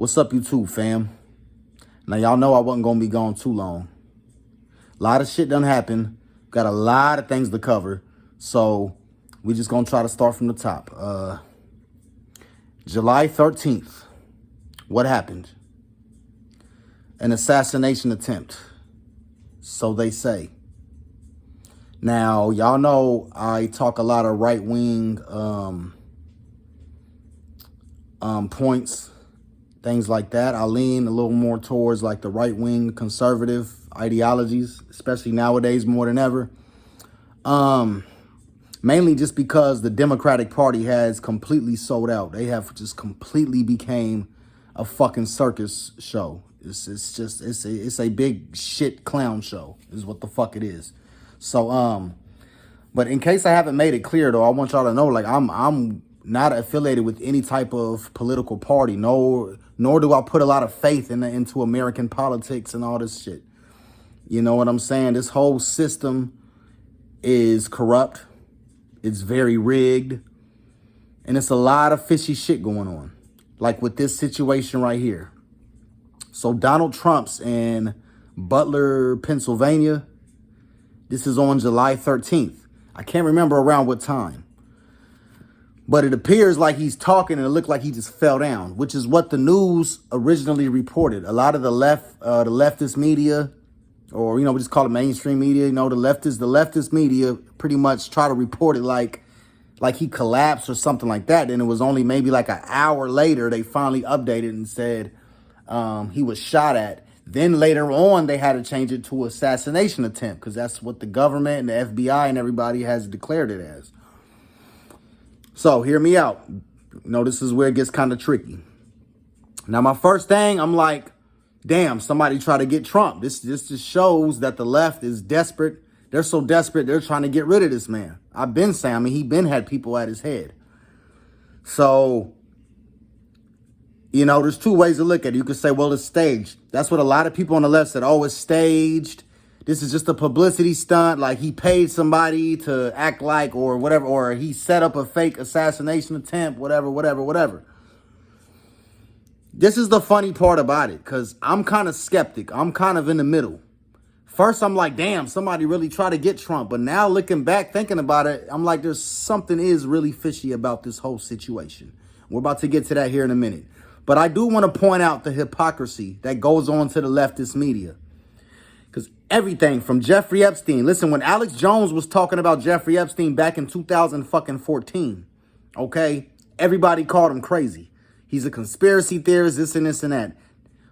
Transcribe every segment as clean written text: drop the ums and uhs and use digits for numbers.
What's up, YouTube fam? Now, y'all know I wasn't going to be gone too long. A lot of shit done happened. Got a lot of things to cover. So, we just going to try to start from the top. July 13th. What happened? An assassination attempt. So they say. Now, y'all know I talk a lot of right-wing points, things like that. I lean a little more towards like the right-wing conservative ideologies, especially nowadays more than ever. Mainly just because the Democratic Party has completely sold out. They have just completely became a fucking circus show. It's a big shit clown show is what the fuck it is. So, but in case I haven't made it clear though, I want y'all to know, like, I'm not affiliated with any type of political party. Nor do I put a lot of faith into American politics and all this shit. You know what I'm saying? This whole system is corrupt. It's very rigged. And it's a lot of fishy shit going on. Like with this situation right here. So Donald Trump's in Butler, Pennsylvania. This is on July 13th. I can't remember around what time. But it appears like he's talking and it looked like he just fell down, which is what the news originally reported. A lot of the leftist media, or, you know, we just call it mainstream media, you know, the leftist media pretty much try to report it like he collapsed or something like that. And it was only maybe like an hour later, they finally updated and said he was shot at. Then later on, they had to change it to assassination attempt because that's what the government and the FBI and everybody has declared it as. So hear me out. You know, this is where it gets kind of tricky. Now, my first thing, I'm like, damn, somebody try to get Trump. This just shows that the left is desperate. They're so desperate, they're trying to get rid of this man. I've been saying, I mean, he been had people at his head. So, you know, there's two ways to look at it. You could say, well, it's staged. That's what a lot of people on the left said. Oh, it's staged. This is just a publicity stunt. Like he paid somebody to act like or whatever, or he set up a fake assassination attempt, whatever. This is the funny part about it, because I'm kind of skeptic. I'm kind of in the middle. First, I'm like, damn, somebody really tried to get Trump. But now looking back, thinking about it, I'm like, there's something is really fishy about this whole situation. We're about to get to that here in a minute. But I do want to point out the hypocrisy that goes on to the leftist media. Because everything from Jeffrey Epstein. Listen, when Alex Jones was talking about Jeffrey Epstein back in 2014, okay, everybody called him crazy. He's a conspiracy theorist, this and this and that.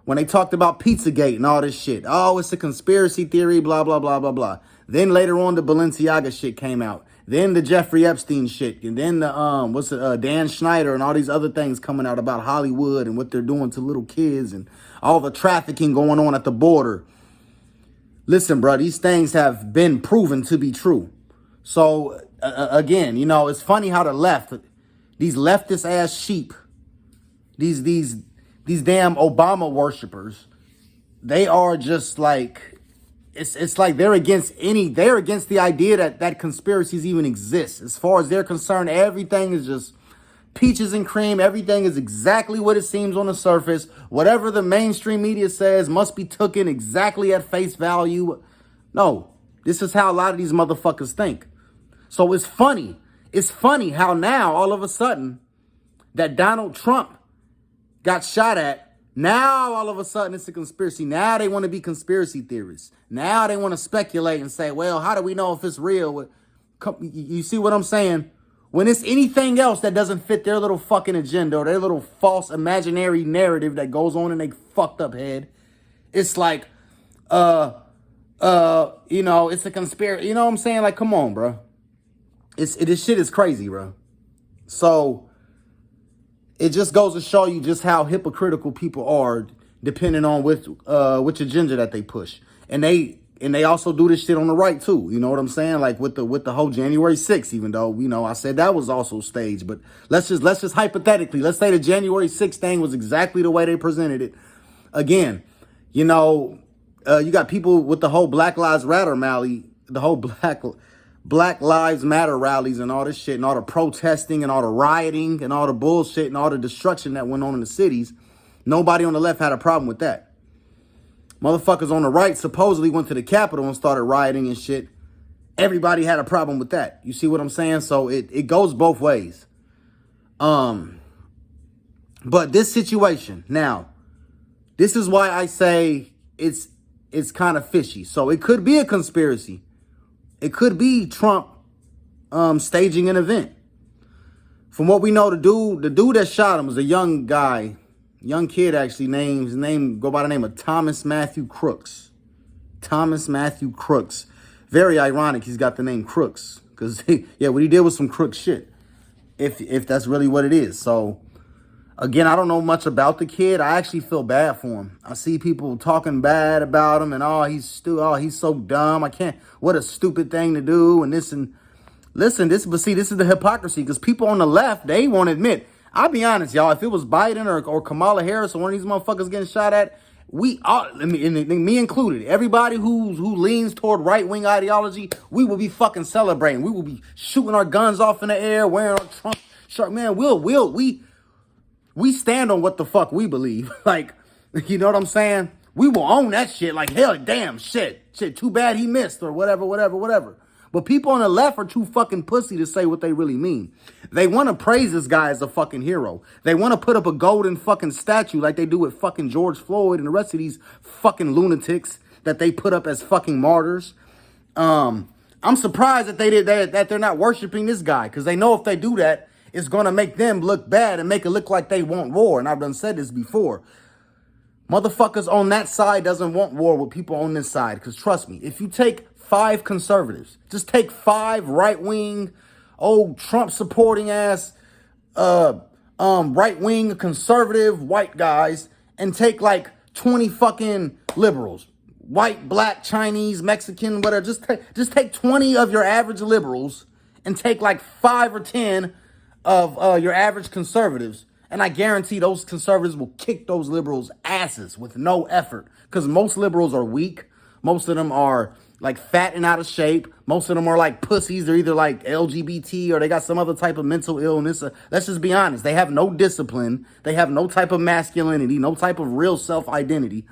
When they talked about Pizzagate and all this shit, oh, it's a conspiracy theory, blah, blah, blah, blah, blah. Then later on, the Balenciaga shit came out. Then the Jeffrey Epstein shit. And then the, Dan Schneider and all these other things coming out about Hollywood and what they're doing to little kids and all the trafficking going on at the border. Listen, bro, these things have been proven to be true. So, again, you know, it's funny how the left, these leftist ass sheep, these damn Obama worshipers, they are just like, it's like they're against the idea that conspiracies even exist. As far as they're concerned, everything is just peaches and cream. Everything is exactly what it seems on the surface. Whatever the mainstream media says must be taken exactly at face value. No, this is how a lot of these motherfuckers think. So it's funny. It's funny how now all of a sudden that Donald Trump got shot at, now all of a sudden it's a conspiracy. Now they want to be conspiracy theorists. Now they want to speculate and say, well, how do we know if it's real? You see what I'm saying? When it's anything else that doesn't fit their little fucking agenda or their little false imaginary narrative that goes on in their fucked up head, it's like, you know, it's a conspiracy. You know what I'm saying? Like, come on, bro. This shit is crazy, bro. So it just goes to show you just how hypocritical people are depending on which agenda that they push. And they also do this shit on the right too. You know what I'm saying? Like with the whole January 6th, even though, you know, I said that was also staged, but let's just hypothetically, let's say the January 6th thing was exactly the way they presented it. Again, you know, you got people with the whole Black Lives Matter rally, the whole Black Lives Matter rallies and all this shit and all the protesting and all the rioting and all the bullshit and all the destruction that went on in the cities. Nobody on the left had a problem with that. Motherfuckers on the right supposedly went to the Capitol and started rioting and shit. Everybody had a problem with that. You see what I'm saying? So it goes both ways. But this situation, now, this is why I say it's kind of fishy. So it could be a conspiracy. It could be Trump staging an event. From what we know, the dude that shot him was a young guy, young kid actually, his name go by the name of Thomas Matthew Crooks. Thomas Matthew Crooks. Very ironic he's got the name Crooks. Because, yeah, what he did was some crook shit. If that's really what it is. So, again, I don't know much about the kid. I actually feel bad for him. I see people talking bad about him and, he's so dumb. What a stupid thing to do and this and... Listen, this is the hypocrisy because people on the left, they won't admit. I'll be honest, y'all. If it was Biden or Kamala Harris or one of these motherfuckers getting shot at, we all, me included, everybody who leans toward right-wing ideology, we will be fucking celebrating. We will be shooting our guns off in the air, wearing our Trump shirt. Man, we stand on what the fuck we believe. Like, you know what I'm saying? We will own that shit like, hell, damn, shit, too bad he missed or whatever. But people on the left are too fucking pussy to say what they really mean. They want to praise this guy as a fucking hero. They want to put up a golden fucking statue like they do with fucking George Floyd and the rest of these fucking lunatics that they put up as fucking martyrs. I'm surprised that that they're not worshiping this guy because they know if they do that, it's going to make them look bad and make it look like they want war. And I've done said this before. Motherfuckers on that side doesn't want war with people on this side because trust me, if you take 5 conservatives, just take 5 right-wing, old Trump-supporting ass, right-wing conservative white guys and take like 20 fucking liberals, white, black, Chinese, Mexican, whatever. Just take 20 of your average liberals and take like 5 or 10 of your average conservatives. And I guarantee those conservatives will kick those liberals' asses with no effort because most liberals are weak. Most of them are like fat and out of shape. Most of them are like pussies. They're either like LGBT or they got some other type of mental illness. Let's just be honest. They have no discipline. They have no type of masculinity, no type of real self-identity.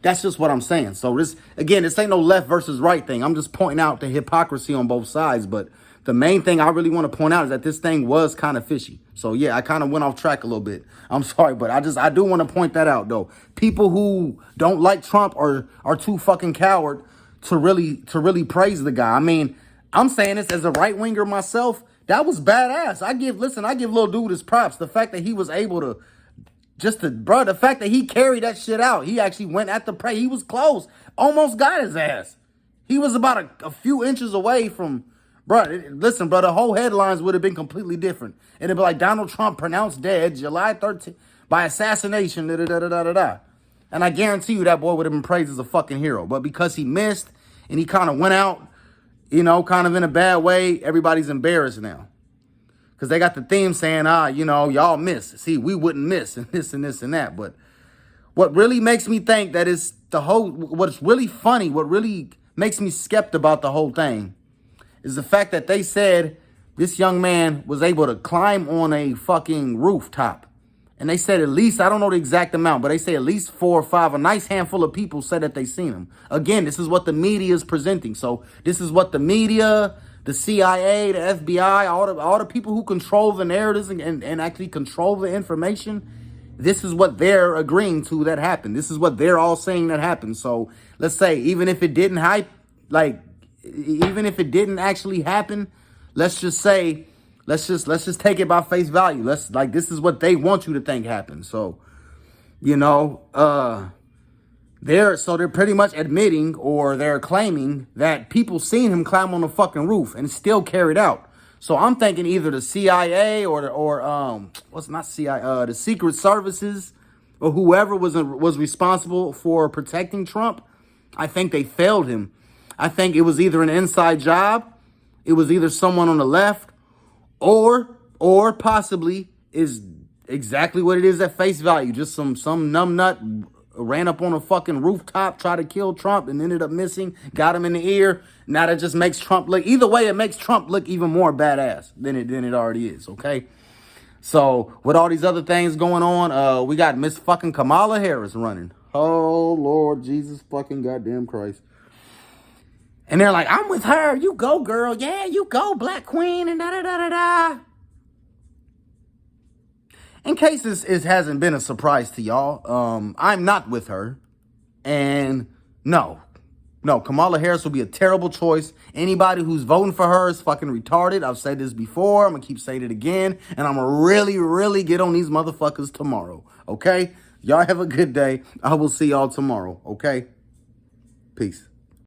That's just what I'm saying. So this ain't no left versus right thing. I'm just pointing out the hypocrisy on both sides. But the main thing I really want to point out is that this thing was kind of fishy. So yeah, I kind of went off track a little bit. I'm sorry, but I do want to point that out though. People who don't like Trump are too fucking coward to really praise the guy. I mean, I'm saying this as a right-winger myself. That was badass. I give little dude his props. The fact that he was able to the fact that he carried that shit out. He actually went at the prey. He was close. Almost got his ass. He was about a few inches away from, the whole headlines would have been completely different. It'd be like Donald Trump pronounced dead July 13th by assassination, da-da-da-da-da-da. And I guarantee you that boy would have been praised as a fucking hero. But because he missed and he kind of went out, kind of in a bad way, everybody's embarrassed now. Because they got the theme saying, y'all miss. See, we wouldn't miss and this and this and that. But what really makes me think that is what's really funny, what really makes me skeptical about the whole thing is the fact that they said this young man was able to climb on a fucking rooftop. And they said at least, I don't know the exact amount, but they say at least 4 or 5, a nice handful of people said that they seen him. Again, this is what the media is presenting. So this is what the media, the CIA, the FBI, all the people who control the narratives and actually control the information, this is what they're agreeing to that happened. This is what they're all saying that happened. So let's say even if it didn't actually happen, let's just take it by face value. This is what they want you to think happened. So, they're pretty much admitting or they're claiming that people seen him climb on the fucking roof and still carried out. So I'm thinking either the CIA or the Secret Services or whoever was responsible for protecting Trump. I think they failed him. I think it was either an inside job, it was either someone on the left, or possibly is exactly what it is at face value. Just some numbnut ran up on a fucking rooftop, tried to kill Trump and ended up missing, got him in the ear. Now that just makes Trump look, either way, it makes Trump look even more badass than it already is, okay? So with all these other things going on, we got Miss fucking Kamala Harris running. Oh, Lord Jesus fucking goddamn Christ. And they're like, I'm with her. You go, girl. Yeah, you go, Black Queen, and da-da-da-da-da. In case this hasn't been a surprise to y'all, I'm not with her. And no, Kamala Harris will be a terrible choice. Anybody who's voting for her is fucking retarded. I've said this before. I'm going to keep saying it again. And I'm going to really, really get on these motherfuckers tomorrow. Okay? Y'all have a good day. I will see y'all tomorrow. Okay? Peace.